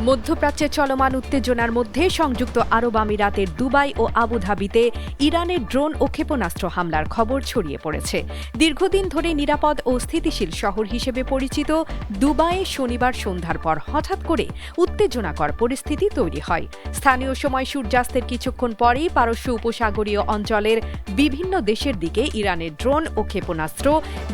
মধ্যপ্রাচ্যে চলমান উত্তেজনার মধ্যে সংযুক্ত আরব আমিরাতের দুবাই ও আবুধাবিতে ইরানের ড্রোন ও ক্ষেপণাস্ত্র হামলার খবর ছড়িয়ে পড়েছে। দীর্ঘদিন ধরে নিরাপদ ও স্থিতিশীল শহর হিসেবে পরিচিত দুবাইয়ে শনিবার সন্ধ্যার পর হঠাৎ করে উত্তেজনাকর পরিস্থিতি তৈরি হয়। স্থানীয় সময় সূর্যাস্তের কিছুক্ষণ পরেই পারস্য উপসাগরীয় অঞ্চলের বিভিন্ন দেশের দিকে ইরানের ড্রোন ও ক্ষেপণাস্ত্র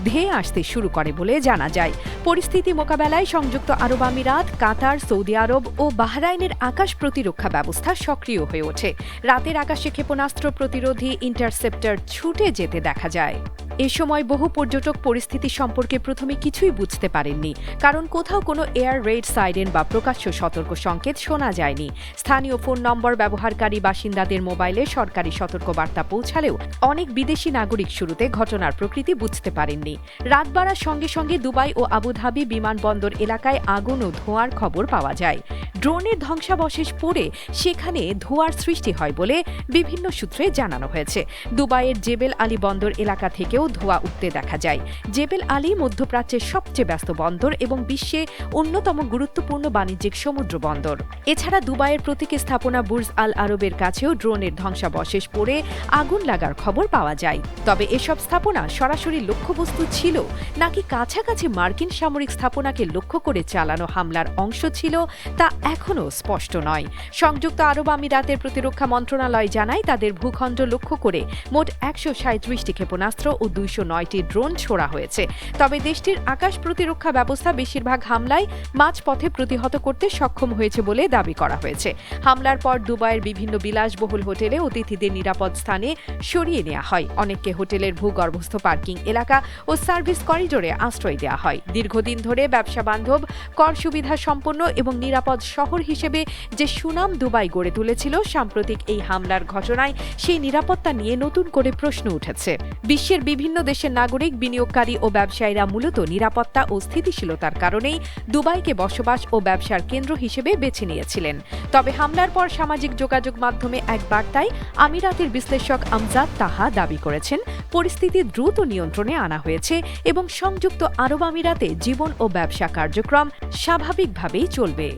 ধেয়ে আসতে শুরু করে বলে জানা যায়। পরিস্থিতি মোকাবেলায় সংযুক্ত আরব আমিরাত, কাতার, সৌদি আরব ও বাহরাইনের আকাশ প্রতিরক্ষা ব্যবস্থা সক্রিয় হয়ে ওঠে। রাতের আকাশে ক্ষেপণাস্ত্র প্রতিরোধী ইন্টারসেপ্টর ছুটে যেতে দেখা যায়। এ সময় বহু পর্যটক পরিস্থিতি সম্পর্কে প্রথমে কিছুই বুঝতে পারেননি, কারণ কোথাও কোনো এয়ার রেড সাইরেন বা প্রকাশ্য সতর্ক সংকেত শোনা যায়নি। স্থানীয় ফোন নম্বর ব্যবহারকারী বাসিন্দাদের মোবাইলে সরকারি সতর্কবার্তা পৌঁছালেও অনেক বিদেশি নাগরিক শুরুতে ঘটনার প্রকৃতি বুঝতে পারেননি। রাত বাড়ার সঙ্গে সঙ্গে দুবাই ও আবুধাবি বিমানবন্দর এলাকায় আগুন ও ধোঁয়ার খবর পাওয়া যায়। ড্রোনের ধ্বংসাবশেষ পড়ে সেখানে ধোঁয়ার সৃষ্টি হয় বলে বিভিন্ন সূত্রে জানানো হয়েছে। দুবাইয়ের জেবেল আলী বন্দর এলাকা থেকেও ধোঁয়া উঠতে দেখা যায়। জেবেল আলী মধ্যপ্রাচ্যের সবচেয়ে ব্যস্ত বন্দর এবং বিশ্বে অন্যতম গুরুত্বপূর্ণ বাণিজ্যিক সমুদ্র বন্দর। এছাড়া দুবাইয়ের প্রতীক স্থাপনা বুর্জ আল আরবের কাছেও ড্রোনের ধ্বংসাবশেষ পড়ে আগুন লাগার খবর পাওয়া যায়। তবে এসব স্থাপনা সরাসরি লক্ষ্যবস্তু ছিল নাকি কাছাকাছি মার্কিন সামরিক স্থাপনাকে লক্ষ্য করে চালানো হামলার অংশ ছিল তা এখনও স্পষ্ট নয়। সংযুক্ত আরব আমিরাতের প্রতিরক্ষা মন্ত্রণালয় জানায়, তাদের ভূখণ্ড লক্ষ্য করে মোট ১৩৭টি ক্ষেপণাস্ত্র ও ২০৯টি ড্রোন ছোড়া হয়েছে। তবে দেশটির আকাশ প্রতিরক্ষা ব্যবস্থা বেশিরভাগ হামলায় মাঝপথে প্রতিহত করতে সক্ষম হয়েছে বলে দাবি করা হয়েছে। হামলার পর দুবাইয়ের বিভিন্ন বিলাসবহুল হোটেলে অতিথিদের নিরাপদ স্থানে সরিয়ে নেওয়া হয়। অনেককে হোটেলের ভূগর্ভস্থ পার্কিং এলাকা ও সার্ভিস করিডোরে আশ্রয় দেওয়া হয়। দীর্ঘদিন ধরে ব্যবসা বান্ধব, কর সুবিধা সম্পন্ন এবং নিরাপদ শহর হিসেবে যে সুনাম দুবাই গড়ে তুলেছিল, সাম্প্রতিক এই হামলার ঘটনায় সেই নিরাপত্তা নিয়ে নতুন করে প্রশ্ন উঠেছে। বিশ্বের বিভিন্ন দেশের নাগরিক, বিনিয়োগকারী ও ব্যবসায়ীরা মূলত নিরাপত্তা ও স্থিতিশীলতার কারণেই দুবাইকে বসবাস ও ব্যবসার কেন্দ্র হিসেবে বেছে নিয়েছিলেন। তবে হামলার পর সামাজিক যোগাযোগ মাধ্যমে এক বার্তায় আমিরাতের বিশ্লেষক আমজাদ তাহা দাবি করেছেন, পরিস্থিতি দ্রুত নিয়ন্ত্রণে আনা হয়েছে এবং সংযুক্ত আরব আমিরাতে জীবন ও ব্যবসা কার্যক্রম স্বাভাবিকভাবেই চলবে।